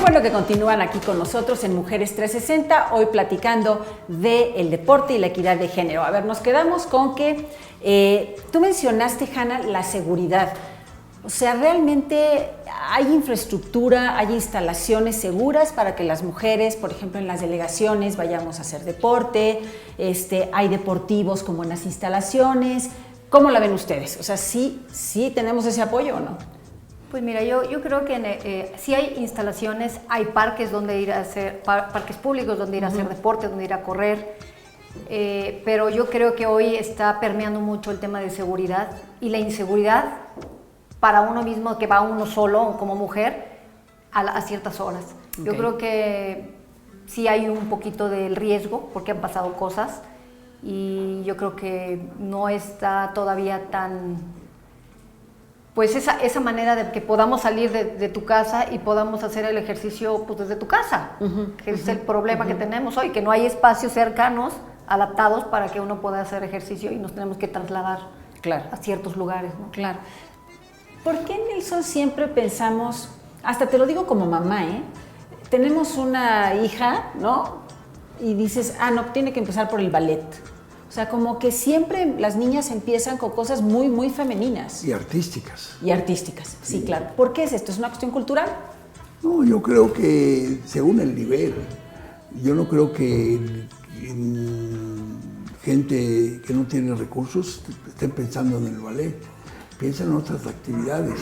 bueno que continúan aquí con nosotros en Mujeres 360, hoy platicando del deporte y la equidad de género. A ver, nos quedamos con que tú mencionaste, Hanna, la seguridad. O sea, ¿realmente hay infraestructura, hay instalaciones seguras para que las mujeres, por ejemplo, en las delegaciones vayamos a hacer deporte? ¿Hay deportivos como en las instalaciones? ¿Cómo la ven ustedes? O sea, ¿sí tenemos ese apoyo o no? Pues mira, yo creo que sí hay instalaciones, hay parques donde ir a hacer, parques públicos donde ir a hacer deporte, donde ir a correr, pero yo creo que hoy está permeando mucho el tema de seguridad y la inseguridad para uno mismo, que va uno solo como mujer a ciertas horas. Okay. Yo creo que sí hay un poquito del riesgo porque han pasado cosas y yo creo que no está todavía tan... Pues esa manera de que podamos salir de tu casa y podamos hacer el ejercicio pues desde tu casa, que es el problema que tenemos hoy, que no hay espacios cercanos, adaptados para que uno pueda hacer ejercicio y nos tenemos que trasladar a ciertos lugares, ¿no? Claro. ¿Por qué, Nelson, siempre pensamos, hasta te lo digo como mamá, tenemos una hija, ¿no? Y dices, no, tiene que empezar por el ballet. O sea, como que siempre las niñas empiezan con cosas muy, muy femeninas. Y artísticas. Y artísticas, sí, claro. ¿Por qué es esto? ¿Es una cuestión cultural? No, yo creo que según el nivel. Yo no creo que gente que no tiene recursos estén pensando en el ballet. Piensan en otras actividades.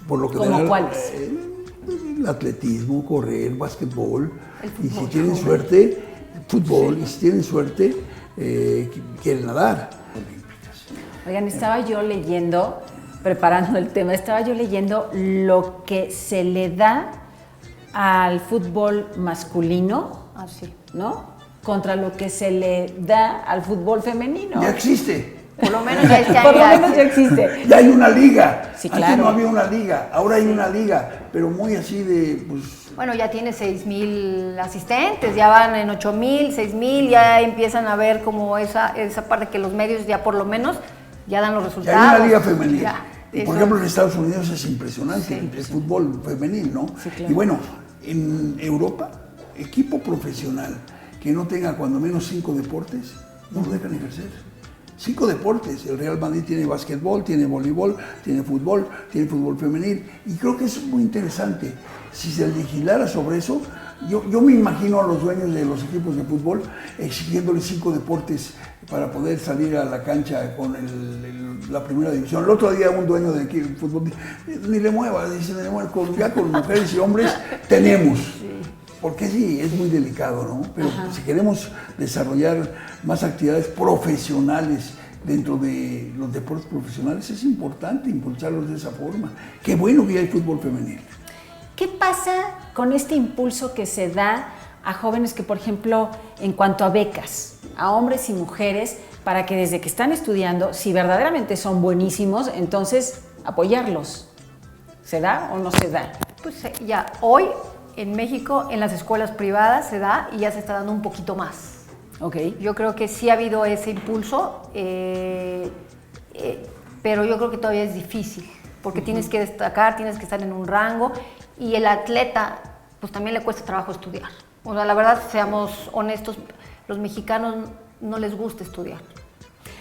Por lo que ¿Cómo cuáles? El atletismo, correr, básquetbol. Y si tienen suerte, fútbol. Sí. Y si tienen suerte, quieren nadar. Oigan, estaba yo leyendo, preparando el tema, estaba yo leyendo lo que se le da al fútbol masculino, ¿no? Contra lo que se le da al fútbol femenino. Ya existe. Por lo menos ya está. Por lo menos ya existe. Ya hay una liga. Sí, claro. Antes no había una liga, ahora hay una liga, pero muy así de... Pues, bueno, ya tiene 6,000 asistentes, ya van en 8,000, 6,000, ya empiezan a ver como esa parte que los medios ya por lo menos ya dan los resultados. Ya hay una liga femenil. Ya, por ejemplo, en Estados Unidos es impresionante el fútbol femenil, ¿no? Sí, claro. Y bueno, en Europa, equipo profesional que no tenga cuando menos 5 deportes, no lo dejan ejercer. 5 deportes. El Real Madrid tiene básquetbol, tiene voleibol, tiene fútbol femenil. Y creo que eso es muy interesante. Si se legislara sobre eso, yo me imagino a los dueños de los equipos de fútbol exigiéndoles 5 deportes para poder salir a la cancha con la primera división. El otro día un dueño de fútbol dice, ni le mueva, dice, ya con mujeres y hombres tenemos. Porque sí, es muy delicado, ¿no? Pero si queremos desarrollar más actividades profesionales dentro de los deportes profesionales, es importante impulsarlos de esa forma. Qué bueno que hay fútbol femenil. ¿Qué pasa con este impulso que se da a jóvenes que, por ejemplo, en cuanto a becas, a hombres y mujeres, para que desde que están estudiando, si verdaderamente son buenísimos, entonces apoyarlos? ¿Se da o no se da? Pues ya, hoy en México, en las escuelas privadas se da y ya se está dando un poquito más. Okay. Yo creo que sí ha habido ese impulso, pero yo creo que todavía es difícil, porque tienes que destacar, tienes que estar en un rango, y el atleta, pues también le cuesta trabajo estudiar. O sea, la verdad, seamos honestos, los mexicanos no les gusta estudiar.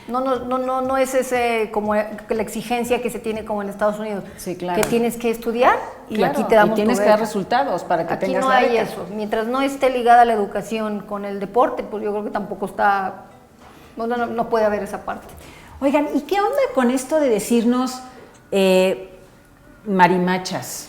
No es ese como la exigencia que se tiene como en Estados Unidos. Sí, claro. Que tienes que estudiar y claro, aquí te damos y tienes tu que dar beca. resultados para que aquí tengas no la hay beca. eso. Mientras no esté ligada la educación con el deporte, pues yo creo que tampoco está... No puede haber esa parte. Oigan, ¿y qué onda con esto de decirnos marimachas?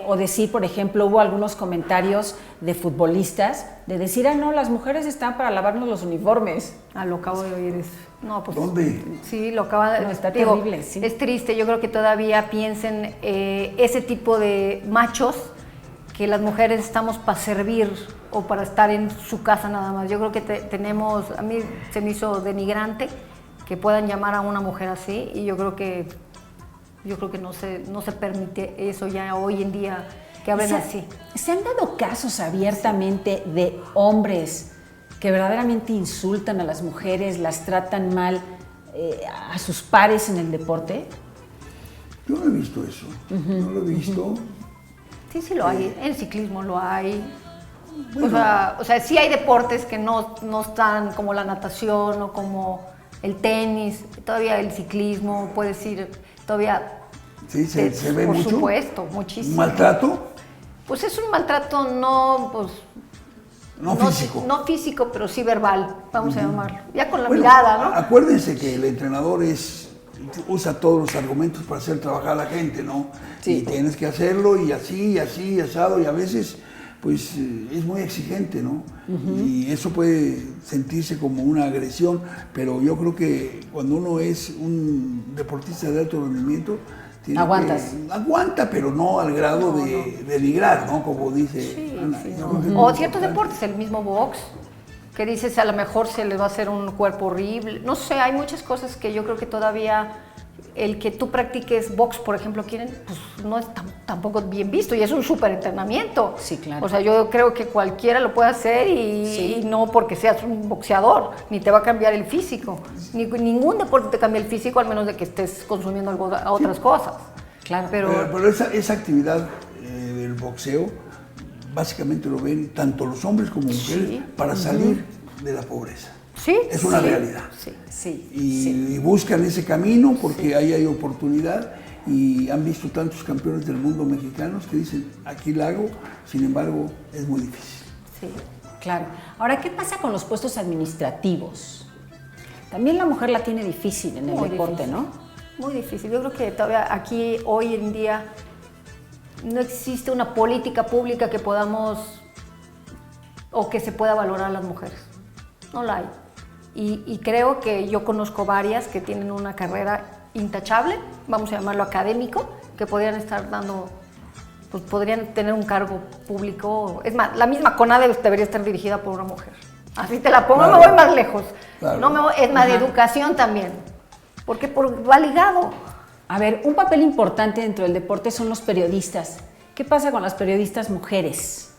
O decir, por ejemplo, hubo algunos comentarios de futbolistas de decir, no, las mujeres están para lavarnos los uniformes. Lo acabo de oír eso. No, pues, ¿dónde? Sí, lo acaba de... No, está terrible, sí. Es triste, yo creo que todavía piensen ese tipo de machos que las mujeres estamos para servir o para estar en su casa nada más. Yo creo que tenemos, a mí se me hizo denigrante que puedan llamar a una mujer así y yo creo que no se permite eso ya hoy en día que hablen así. ¿Se han dado casos abiertamente de hombres que verdaderamente insultan a las mujeres, las tratan mal a sus pares en el deporte? Yo no he visto eso, no lo he visto. Sí, sí lo hay. En ciclismo lo hay. Bueno. O sea, sí hay deportes que no están como la natación o como el tenis. Todavía el ciclismo, puedes ir, todavía... Sí, se ve por mucho. Por supuesto, muchísimo. ¿Maltrato? Pues es un maltrato no físico. No físico, pero sí verbal, vamos a llamarlo. Ya con la mirada, ¿no? Acuérdense que el entrenador usa todos los argumentos para hacer trabajar a la gente, ¿no? Sí. Y tienes que hacerlo y así, asado, y a veces pues es muy exigente, ¿no? Y eso puede sentirse como una agresión, pero yo creo que cuando uno es un deportista de alto rendimiento, aguanta, pero no al grado de denigrar, ¿no? Como dice Ana. Sí, no. O ciertos deportes, el mismo box, que dices a lo mejor se le va a hacer un cuerpo horrible. No sé, hay muchas cosas que yo creo que todavía el que tú practiques box, por ejemplo, pues no es tampoco bien visto y es un súper entrenamiento. Sí, claro. O sea, yo creo que cualquiera lo puede hacer y no porque seas un boxeador, ni te va a cambiar el físico. Ningún deporte te cambia el físico, al menos de que estés consumiendo otras cosas. Claro. Pero esa actividad del boxeo, básicamente lo ven tanto los hombres como mujeres para salir de la pobreza. Sí, es una realidad. Sí. Y buscan ese camino porque ahí hay oportunidad y han visto tantos campeones del mundo mexicanos que dicen, aquí la hago, sin embargo, es muy difícil. Sí, claro. Ahora, ¿qué pasa con los puestos administrativos? También la mujer la tiene difícil en el deporte, ¿no? Muy difícil. Yo creo que todavía aquí, hoy en día, no existe una política pública que podamos o que se pueda valorar a las mujeres. No la hay. Y creo que yo conozco varias que tienen una carrera intachable, vamos a llamarlo académico, que podrían estar pues podrían tener un cargo público. Es más, la misma CONADE debería estar dirigida por una mujer. Así te la pongo, claro. No me voy más lejos. Claro. Es más de educación también, porque va ligado. A ver, un papel importante dentro del deporte son los periodistas. ¿Qué pasa con las periodistas mujeres?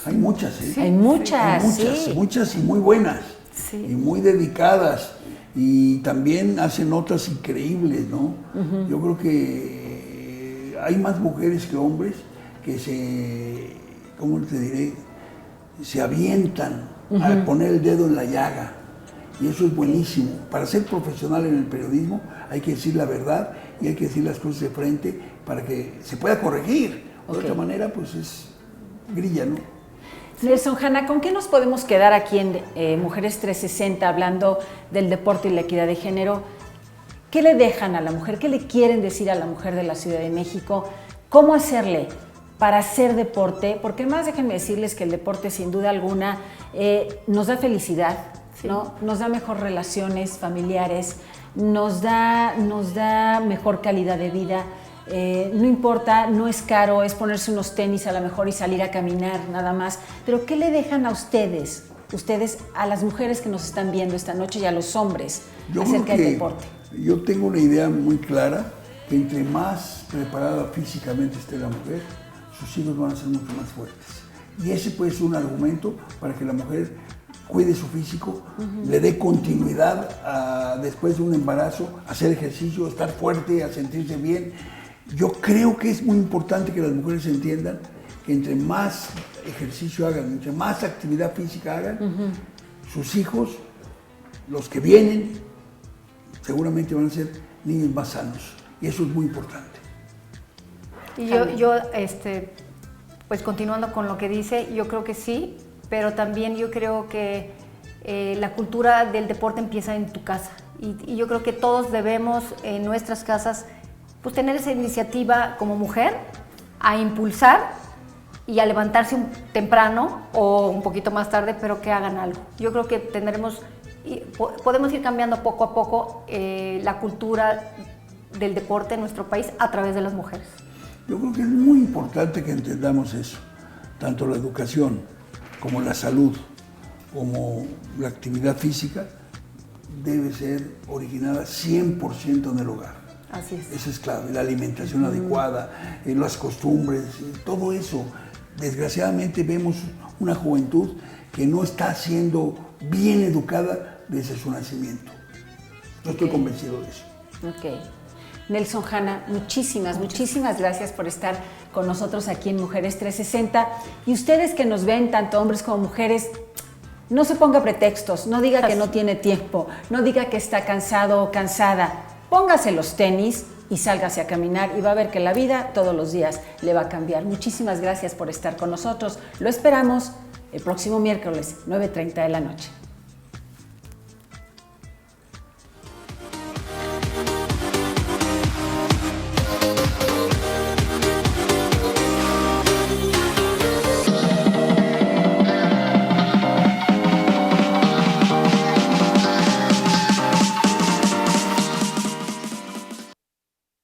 Hay muchas, ¿eh? Sí, hay muchas y muy buenas. Sí. Y muy dedicadas y también hacen notas increíbles, ¿no? Yo creo que hay más mujeres que hombres que ¿cómo te diré? Se avientan a poner el dedo en la llaga y eso es buenísimo. Para ser profesional en el periodismo hay que decir la verdad y hay que decir las cosas de frente para que se pueda corregir. De otra manera, pues es grilla, ¿no? Nelson, Hanna, ¿con qué nos podemos quedar aquí en Mujeres 360 hablando del deporte y la equidad de género? ¿Qué le dejan a la mujer? ¿Qué le quieren decir a la mujer de la Ciudad de México? ¿Cómo hacerle para hacer deporte? Porque más déjenme decirles que el deporte sin duda alguna nos da felicidad, ¿no? Nos da mejor relaciones familiares, nos da mejor calidad de vida. No importa, no es caro, es ponerse unos tenis a lo mejor y salir a caminar nada más, pero ¿qué le dejan a ustedes a las mujeres que nos están viendo esta noche y a los hombres acerca del deporte? Yo tengo una idea muy clara, que entre más preparada físicamente esté la mujer, sus hijos van a ser mucho más fuertes. Y ese puede ser un argumento para que la mujer cuide su físico, le dé continuidad después de un embarazo, a hacer ejercicio, a estar fuerte, a sentirse bien. Yo creo que es muy importante que las mujeres entiendan que entre más ejercicio hagan, entre más actividad física hagan, sus hijos, los que vienen, seguramente van a ser niños más sanos. Y eso es muy importante. Y pues continuando con lo que dice, yo creo que sí, pero también yo creo que la cultura del deporte empieza en tu casa. Y yo creo que todos debemos en nuestras casas pues tener esa iniciativa como mujer a impulsar y a levantarse temprano o un poquito más tarde, pero que hagan algo. Yo creo que podemos ir cambiando poco a poco la cultura del deporte en nuestro país a través de las mujeres. Yo creo que es muy importante que entendamos eso, tanto la educación como la salud, como la actividad física, debe ser originada 100% en el hogar. Así es. Eso es clave, la alimentación adecuada, las costumbres, todo eso. Desgraciadamente vemos una juventud que no está siendo bien educada desde su nacimiento. Yo estoy convencido de eso. Ok. Nelson, Hanna, muchísimas gracias por estar con nosotros aquí en Mujeres 360. Y ustedes que nos ven, tanto hombres como mujeres, no se ponga pretextos, no diga que no tiene tiempo, no diga que está cansado o cansada. Póngase los tenis y sálgase a caminar y va a ver que la vida todos los días le va a cambiar. Muchísimas gracias por estar con nosotros. Lo esperamos el próximo miércoles, 9:30 de la noche.